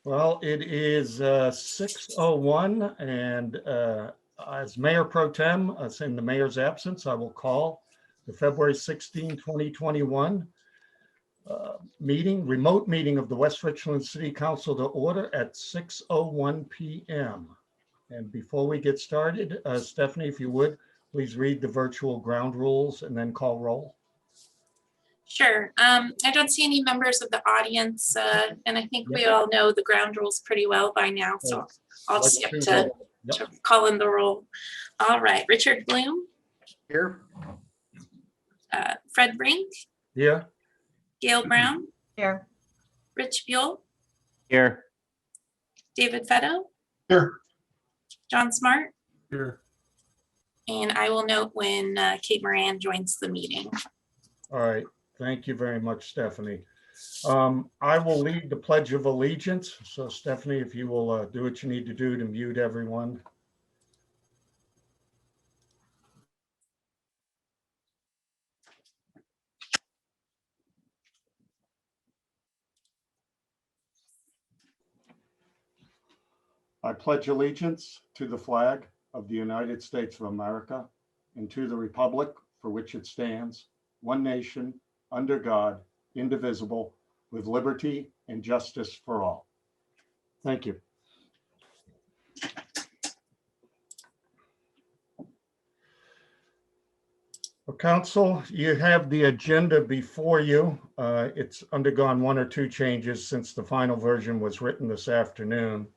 Well, it is 6:01, and as Mayor Pro Tem, in the mayor's absence, I will call the February 16, 2021 remote meeting of the West Richland City Council to order at 6:01 p.m. And before we get started, Stephanie, if you would, please read the virtual ground rules and then call roll. Sure. I don't see any members of the audience, and I think we all know the ground rules pretty well by now, so I'll skip to call in the roll. All right, Richard Bloom. Here. Fred Brink. Here. Gail Brown. Here. Rich Buell. Here. David Fetto. Here. John Smart. Here. And I will note when Kate Moran joins the meeting. All right. Thank you very much, Stephanie. I will lead the Pledge of Allegiance. So Stephanie, if you will do what you need to do to mute everyone. I pledge allegiance to the flag of the United States of America and to the republic for which it stands, one nation, under God, indivisible, with liberty and justice for all. Thank you. Well, Council, you have the agenda before you. It's undergone one or two changes since the final version was written this afternoon.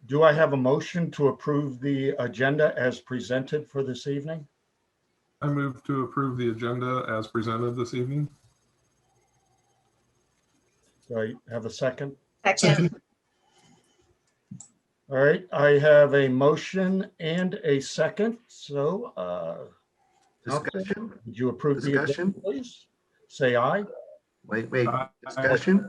Do I have a motion to approve the agenda as presented for this evening? I move to approve the agenda as presented this evening. Do I have a second? Second. All right, I have a motion and a second. So, Discussion. would you approve the Discussion. agenda, please? Say aye. Wait. Aye. Discussion.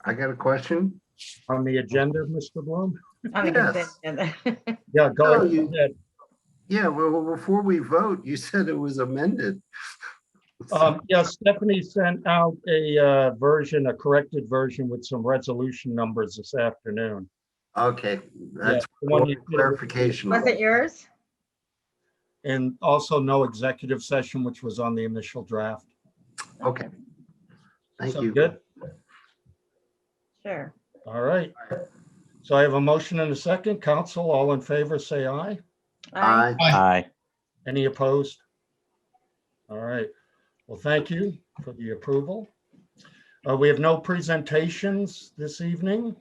I got a question. On the agenda, Mr. Bloom? Yes. Yeah, go No, you- ahead. Yeah, well, before we vote, you said it was amended. Yeah, Stephanie sent out a corrected version with some resolution numbers this afternoon. Okay, that's the one you did. clarification. Was it yours? And also no executive session, which was on the initial draft. Okay. Thank Sound you. good? Sure. All right. So I have a motion and a second. Council, all in favor, say aye. Aye. Aye. Any opposed? All right. Well, thank you for the approval. We have no presentations this evening.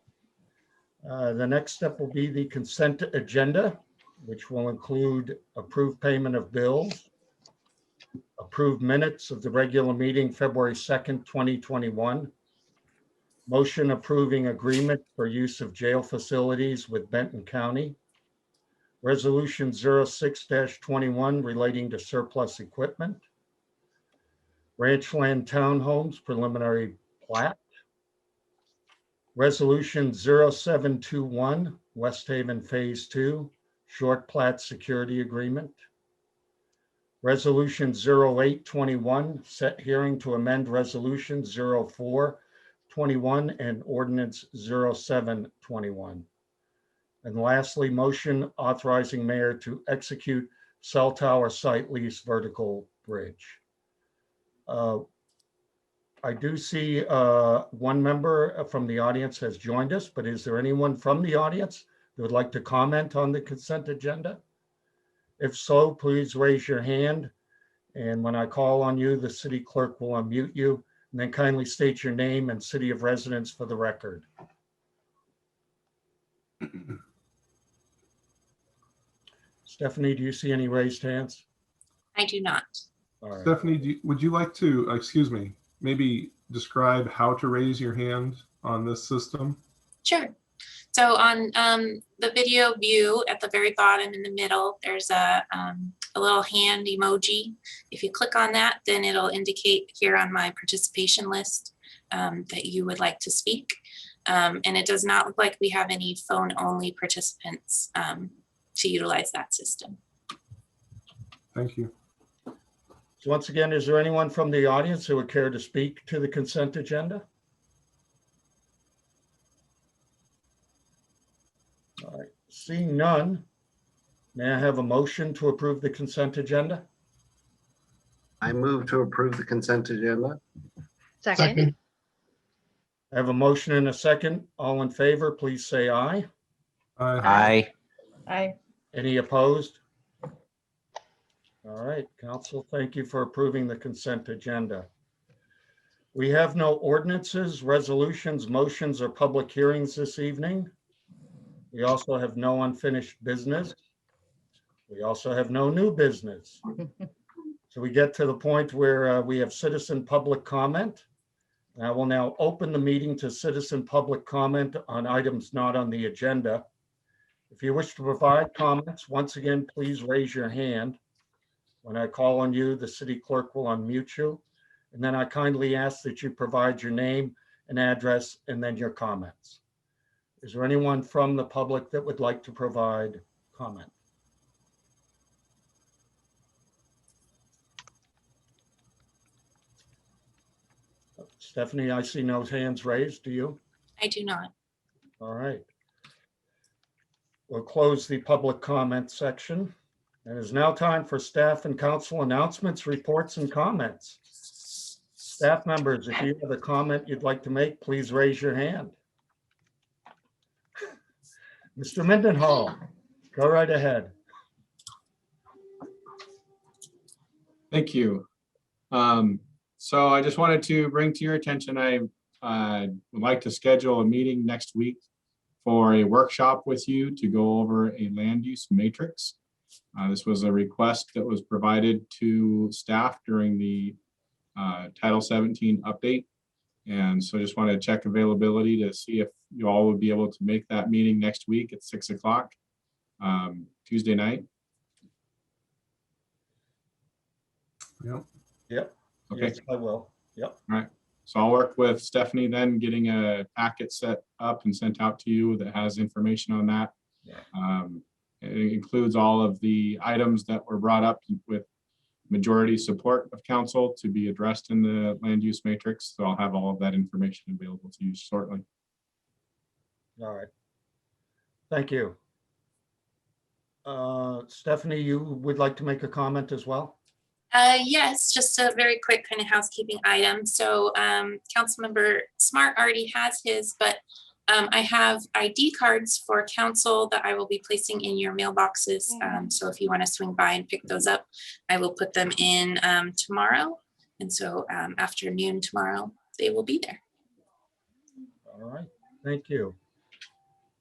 The next step will be the consent agenda, which will include approved payment of bills, approved minutes of the regular meeting, February 2nd, 2021, motion approving agreement for use of jail facilities with Benton County, Resolution 06-21 relating to surplus equipment, Ranchland Townhomes preliminary plat, Resolution 0721 West Haven Phase 2 short plat security agreement, Resolution 0821 set hearing to amend Resolution 0421 and Ordinance 0721. And lastly, motion authorizing mayor to execute cell tower site lease vertical bridge. I do see one member from the audience has joined us, but is there anyone from the audience that would like to comment on the consent agenda? If so, please raise your hand. And when I call on you, the city clerk will unmute you, and then kindly state your name and city of residence for the record. Stephanie, do you see any raised hands? I do not. All right. Stephanie, would you like to, excuse me, maybe describe how to raise your hand on this system? Sure. So on the video view at the very bottom in the middle, there's a little hand emoji. If you click on that, then it'll indicate here on my participation list that you would like to speak. And it does not look like we have any phone-only participants to utilize that system. Thank you. So once again, is there anyone from the audience who would care to speak to the consent agenda? Seeing none, may I have a motion to approve the consent agenda? I move to approve the consent agenda. Second. I have a motion and a second. All in favor, please say aye. Aye. Aye. Any opposed? All right, council, thank you for approving the consent agenda. We have no ordinances, resolutions, motions, or public hearings this evening. We also have no unfinished business. We also have no new business. So we get to the point where we have citizen public comment. I will now open the meeting to citizen public comment on items not on the agenda. If you wish to provide comments, once again, please raise your hand. When I call on you, the city clerk will unmute you. And then I kindly ask that you provide your name and address and then your comments. Is there anyone from the public that would like to provide comment? Stephanie, I see no hands raised. Do you? I do not. All right. We'll close the public comment section. It is now time for staff and council announcements, reports, and comments. Staff members, if you have a comment you'd like to make, please raise your hand. Mr. Mendenhall, go right ahead. Thank you. So I just wanted to bring to your attention, I would like to schedule a meeting next week for a workshop with you to go over a land use matrix. This was a request that was provided to staff during the Title 17 update. And so I just wanted to check availability to see if you all would be able to make that meeting next week at 6 o'clock, Tuesday night. Yep. Yep. Okay. Yes, I will. Yep. All right. So I'll work with Stephanie then, getting a packet set up and sent out to you that has information on that. Yeah. It includes all of the items that were brought up with majority support of council to be addressed in the land use matrix. So I'll have all of that information available to you shortly. All right. Thank you. Stephanie, you would like to make a comment as well? Yes, just a very quick kind of housekeeping item. So Councilmember Smart already has his, but I have ID cards for council that I will be placing in your mailboxes. So if you want to swing by and pick those up, I will put them in tomorrow. And so afternoon tomorrow, they will be there. All right, thank you.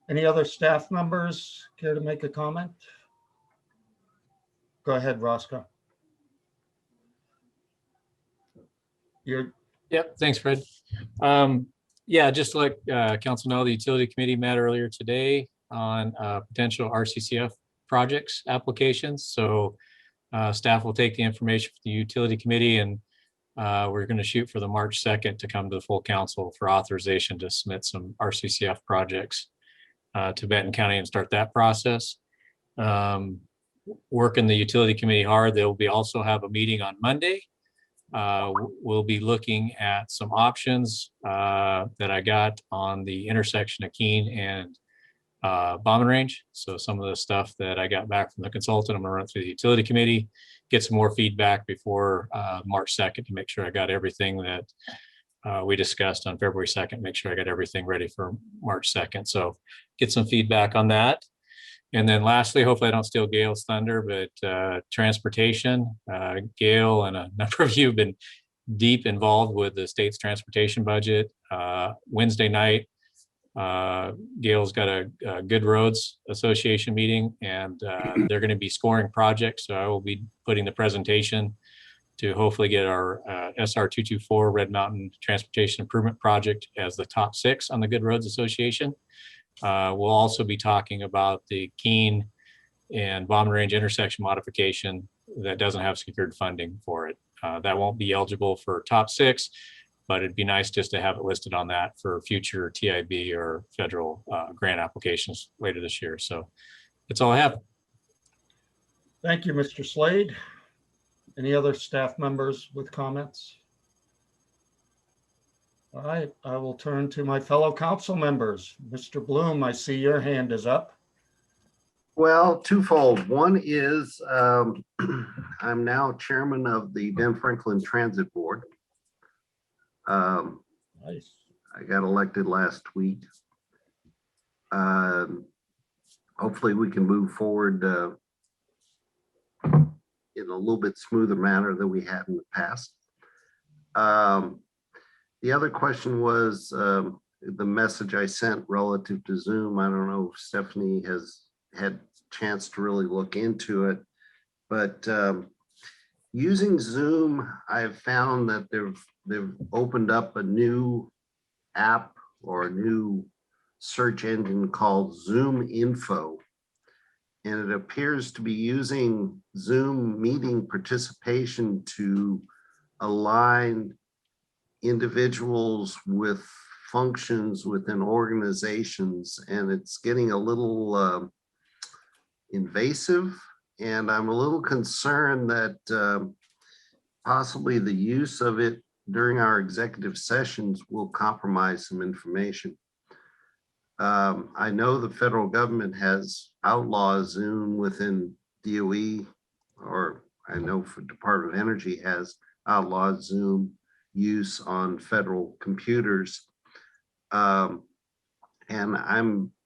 Any other staff members care to make a comment? Go ahead, Roscoe. Yep, thanks, Fred. Yeah, just to let council know, the utility committee met earlier today on potential RCCF projects applications. So staff will take the information from the utility committee, and we're going to shoot for the March 2nd to come to the full council for authorization to submit some RCCF projects to Benton County and start that process. Working the utility committee hard. They'll be also have a meeting on Monday. We'll be looking at some options that I got on the intersection of Keene and Bombing Range. So some of the stuff that I got back from the consultant, I'm gonna run through the utility committee, get some more feedback before March 2nd to make sure I got everything that we discussed on February 2nd, make sure I got everything ready for March 2nd. So get some feedback on that. And then lastly, hopefully I don't steal Gail's thunder, but transportation, Gail and a number of you have been deep involved with the state's transportation budget. Wednesday night, Gail's got a Good Roads Association meeting, and they're going to be scoring projects. So I will be putting the presentation to hopefully get our SR 224 Red Mountain Transportation Improvement Project as the top 6 on the Good Roads Association. We'll also be talking about the Keene and Bombing Range intersection modification that doesn't have secured funding for it. That won't be eligible for top 6, but it'd be nice just to have it listed on that for future TIB or federal grant applications later this year. So that's all I have. Thank you, Mr. Slade. Any other staff members with comments? All right, I will turn to my fellow council members. Mr. Bloom, I see your hand is up. Well, twofold. One is I'm now chairman of the Ben Franklin Transit Board. Nice. I got elected last week. Hopefully we can move forward in a little bit smoother manner than we had in the past. The other question was the message I sent relative to Zoom. I don't know if Stephanie has had a chance to really look into it, but using Zoom, I've found that they've opened up a new app or a new search engine called Zoom Info. And it appears to be using Zoom meeting participation to align individuals with functions within organizations. And it's getting a little invasive. And I'm a little concerned that possibly the use of it during our executive sessions will compromise some information. I know the federal government has outlawed Zoom within DOE, or I know for Department of Energy has outlawed Zoom use on federal computers. And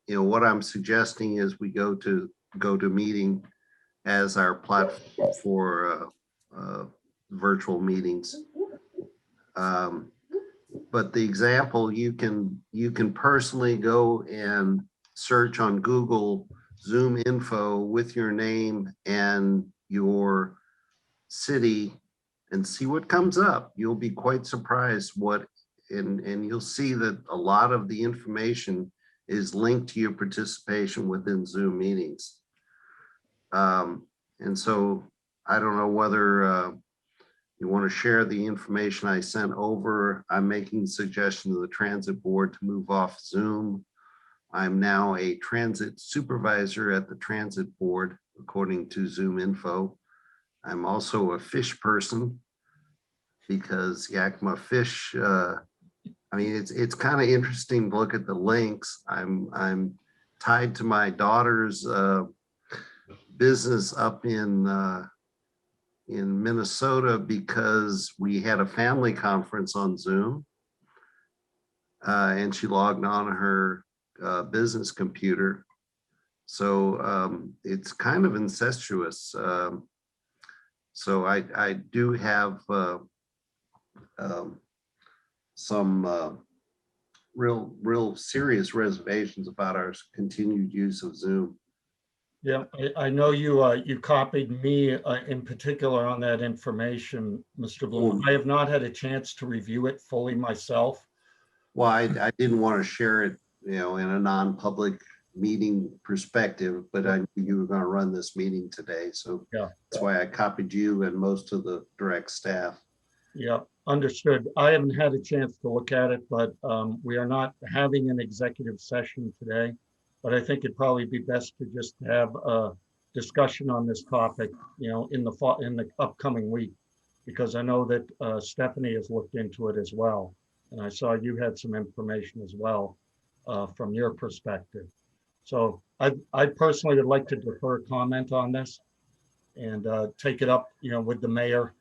what I'm suggesting is we go to meeting as our platform for virtual meetings. But the example, you can personally go and search on Google Zoom Info with your name and your city and see what comes up. You'll be quite surprised and you'll see that a lot of the information is linked to your participation within Zoom meetings. And so I don't know whether you want to share the information I sent over. I'm making a suggestion to the transit board to move off Zoom. I'm now a transit supervisor at the transit board, according to Zoom Info. I'm also a fish person because Yakima Fish, I mean, it's kind of interesting to look at the links. I'm tied to my daughter's business up in Minnesota because we had a family conference on Zoom and she logged on her business computer. So it's kind of incestuous. So I do have some real serious reservations about our continued use of Zoom. Yeah, I know you copied me in particular on that information, Mr. Bloom. I have not had a chance to review it fully myself. Well, I didn't want to share it, in a non-public meeting perspective, but I knew you were going to run this meeting today. So yeah, that's why I copied you and most of the direct staff. Yeah, understood. I haven't had a chance to look at it, but we are not having an executive session today. But I think it'd probably be best to just have a discussion on this topic, in the upcoming week, because I know that Stephanie has looked into it as well, and I saw you had some information as well from your perspective. So I personally would like to defer comment on this and take it up, with the mayor.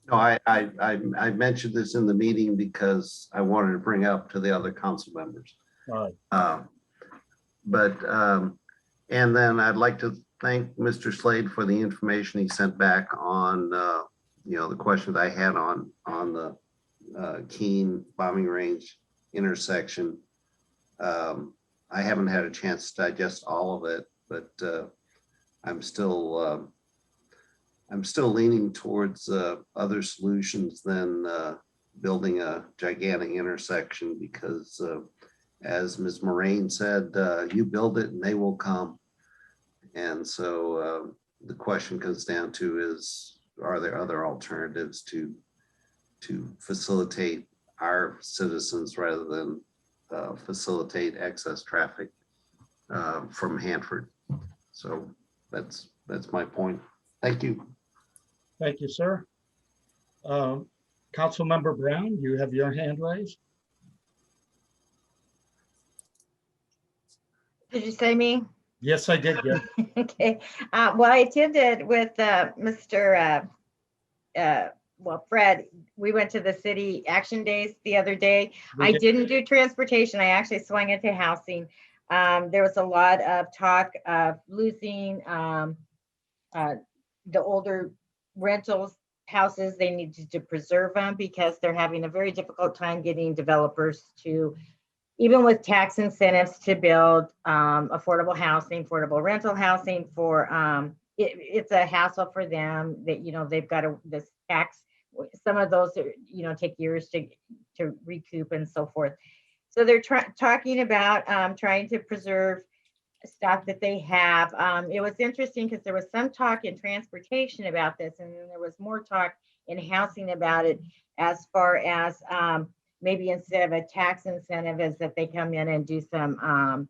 No, I mentioned this in the meeting because I wanted to bring up to the other council members. All right. And then I'd like to thank Mr. Slade for the information he sent back on, the questions I had on the Keene bombing range intersection. I haven't had a chance to digest all of it, but I'm still leaning towards other solutions than building a gigantic intersection because as Ms. Moraine said, you build it and they will come. And so the question comes down to is, are there other alternatives to facilitate our citizens rather than facilitate excess traffic from Hanford? So that's my point. Thank you. Thank you, sir. Councilmember Brown, you have your hand raised. Did you say me? Yes, I did. Yeah. Okay, well, I attended with Fred. We went to the city action days the other day. We I did. didn't do transportation. I actually swung into housing. There was a lot of talk of losing the older rentals houses. They needed to preserve them because they're having a very difficult time getting developers to, even with tax incentives, to build affordable housing, affordable rental housing for, it's a hassle for them that, they've got this tax, some of those, take years to recoup and so forth. So they're talking about trying to preserve stuff that they have. It was interesting because there was some talk in transportation about this, and then there was more talk in housing about it, as far as maybe instead of a tax incentive is that they come in and do some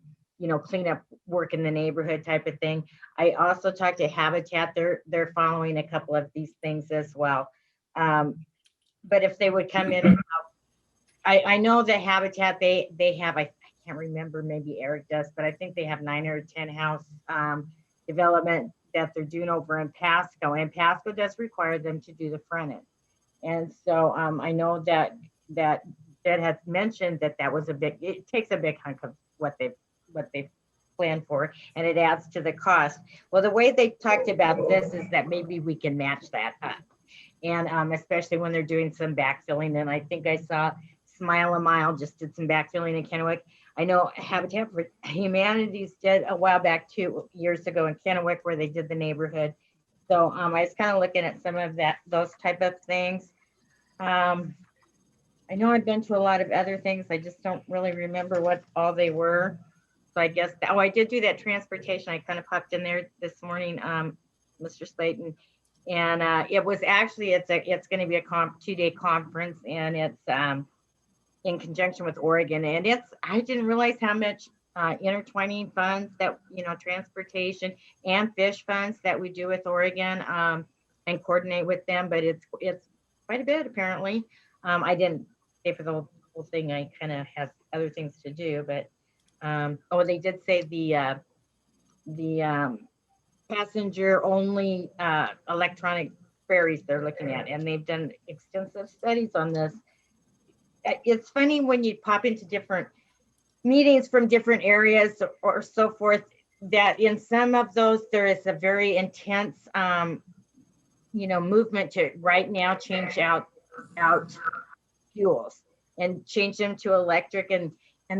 cleanup work in the neighborhood type of thing. I also talked to Habitat. They're following a couple of these things as well. But if they would come in and I know that Habitat, they have, I can't remember, maybe Eric does, but I think they have 9 or 10 house development that they're doing over in Pasco, and Pasco does require them to do the front end. And so I know that had mentioned that was it takes a big hunk of what they've planned for, and it adds to the cost. Well, the way they talked about this is that maybe we can match that up. And especially when they're doing some backfilling. And I think I saw Smile a Mile just did some backfilling in Kennewick. I know Habitat for Humanity's did a while back, 2 years ago in Kennewick, where they did the neighborhood. So I was kind of looking at some of those type of things. I know I've been to a lot of other things. I just don't really remember what all they were. So I guess, I did do that transportation. I kind of popped in there this morning, Mr. Slayton. And it was actually, it's going to be a 2-day conference, and it's in conjunction with Oregon. And I didn't realize how much intertwining funds that, transportation and fish funds that we do with Oregon and coordinate with them. But it's quite a bit, apparently. I didn't stay for the whole thing. I kind of have other things to do. But, they did say the passenger only electronic ferries they're looking at, and they've done extensive studies on this. It's funny when you pop into different meetings from different areas or so forth, that in some of those there is a very intense movement to right now change out fuels and change them to electric, and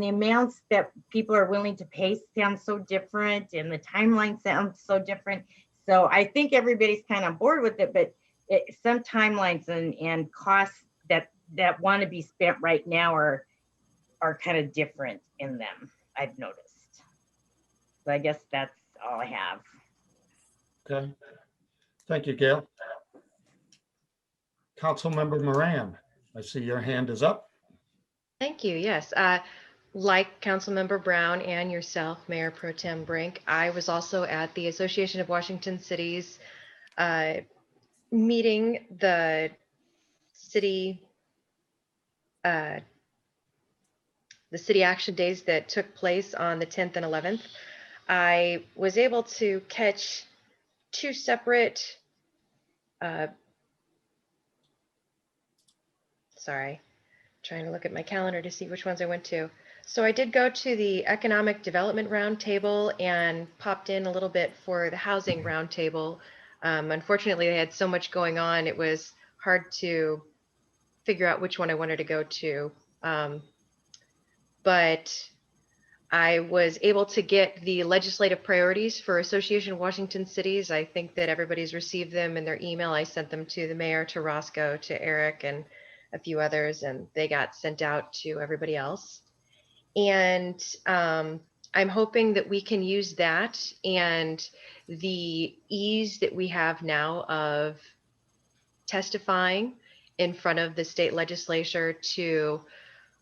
the amounts that people are willing to pay sound so different, and the timeline sounds so different. So I think everybody's kind of bored with it, but some timelines and costs that want to be spent right now are kind of different in them, I've noticed. So I guess that's all I have. Okay. Thank you, Gail. Councilmember Moran, I see your hand is up. Thank you. Yes. Like Councilmember Brown and yourself, Mayor Pro Tem Brink, I was also at the Association of Washington Cities meeting, the city action days that took place on the 10th and 11th. I was able to catch 2 separate, trying to look at my calendar to see which ones I went to. So I did go to the Economic Development Roundtable and popped in a little bit for the Housing Roundtable. Unfortunately, they had so much going on, it was hard to figure out which one I wanted to go to. But I was able to get the legislative priorities for Association of Washington Cities. I think that everybody's received them in their email. I sent them to the mayor, to Roscoe, to Eric, and a few others, and they got sent out to everybody else. And I'm hoping that we can use that and the ease that we have now of testifying in front of the state legislature to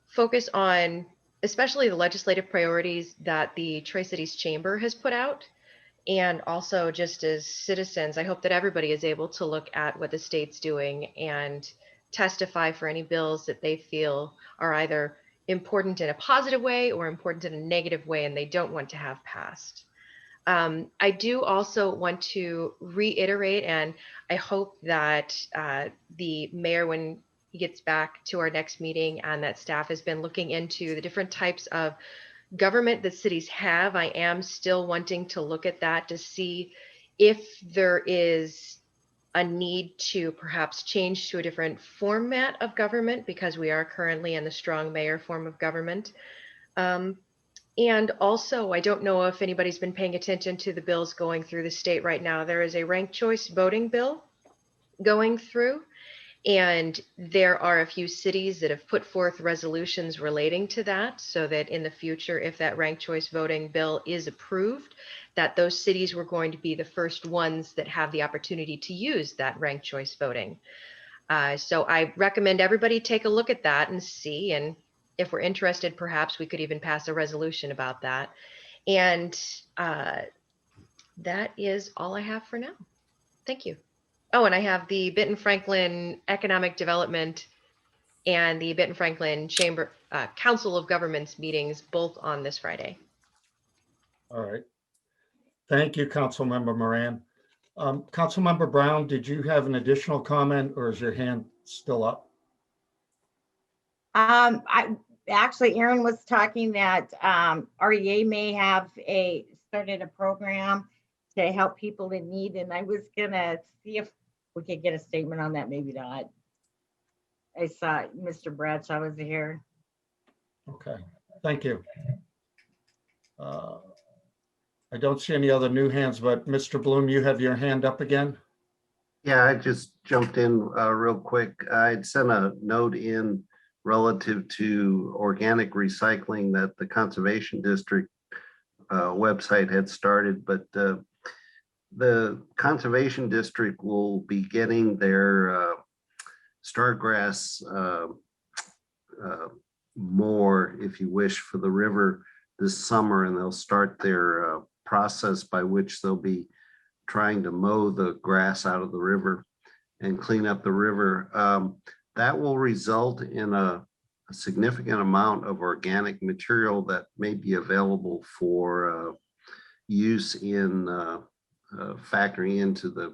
focus on especially the legislative priorities that the Tri-Cities Chamber has put out. And also just as citizens, I hope that everybody is able to look at what the state's doing and testify for any bills that they feel are either important in a positive way or important in a negative way and they don't want to have passed. I do also want to reiterate, and I hope that the mayor, when he gets back to our next meeting, and that staff has been looking into the different types of government that cities have. I am still wanting to look at that to see if there is a need to perhaps change to a different format of government, because we are currently in the strong mayor form of government. And also, I don't know if anybody's been paying attention to the bills going through the state right now. There is a ranked choice voting bill going through, and there are a few cities that have put forth resolutions relating to that, so that in the future, if that ranked choice voting bill is approved, that those cities were going to be the first ones that have the opportunity to use that ranked choice voting. So I recommend everybody take a look at that and see, and if we're interested, perhaps we could even pass a resolution about that. And that is all I have for now. Thank you. Oh, and I have the Benton Franklin Economic Development and the Benton Franklin Chamber Council of Governments meetings both on this Friday. All right. Thank you, Councilmember Moran. Councilmember Brown, did you have an additional comment, or is your hand still up? I actually, Aaron was talking that REA may have started a program to help people in need, and I was gonna see if we could get a statement on that. Maybe not. I saw Mr. Bradshaw was here. Okay, thank you. I don't see any other new hands, but Mr. Bloom, you have your hand up again. Yeah, I just jumped in real quick. I'd sent a note in relative to organic recycling that the Conservation District website had started, but the Conservation District will be getting their stargrass moor, if you wish, for the river this summer, and they'll start their process by which they'll be trying to mow the grass out of the river and clean up the river. That will result in a significant amount of organic material that may be available for use in factoring into the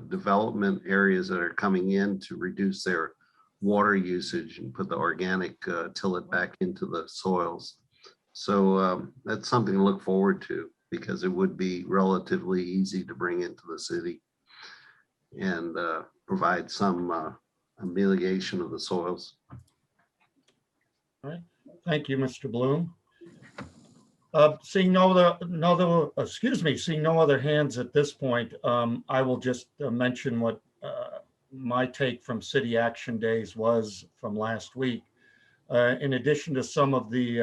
development areas that are coming in to reduce their water usage and put the organic tillet back into the soils. So that's something to look forward to, because it would be relatively easy to bring into the city and provide some amelioration of the soils. All right, thank you, Mr. Bloom. Seeing no other hands at this point, I will just mention what my take from City Action Days was from last week. In addition to some of the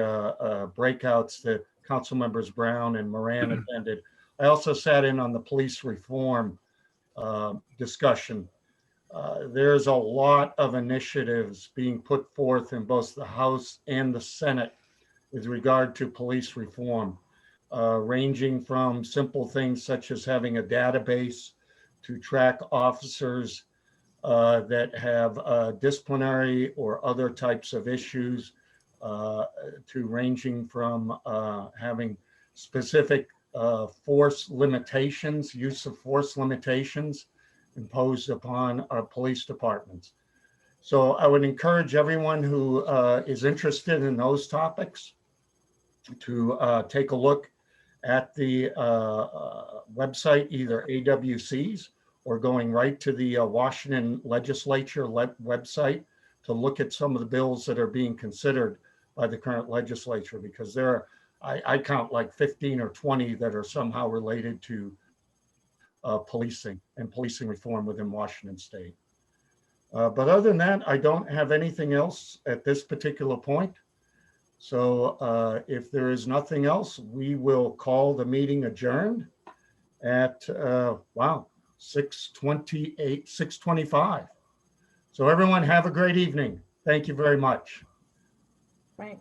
breakouts that Council Members Brown and Moran attended, I also sat in on the police reform discussion. There's a lot of initiatives being put forth in both the House and the Senate with regard to police reform, ranging from simple things such as having a database to track officers that have disciplinary or other types of issues, to ranging from having specific force limitations, use of force limitations imposed upon our police departments. So I would encourage everyone who is interested in those topics to take a look at the website, either AWC's or going right to the Washington Legislature website to look at some of the bills that are being considered by the current legislature, because there are, I count like 15 or 20 that are somehow related to policing and policing reform within Washington State. But other than that, I don't have anything else at this particular point. So if there is nothing else, we will call the meeting adjourned at, wow, 6:28, 6:25. So everyone have a great evening. Thank you very much. Right.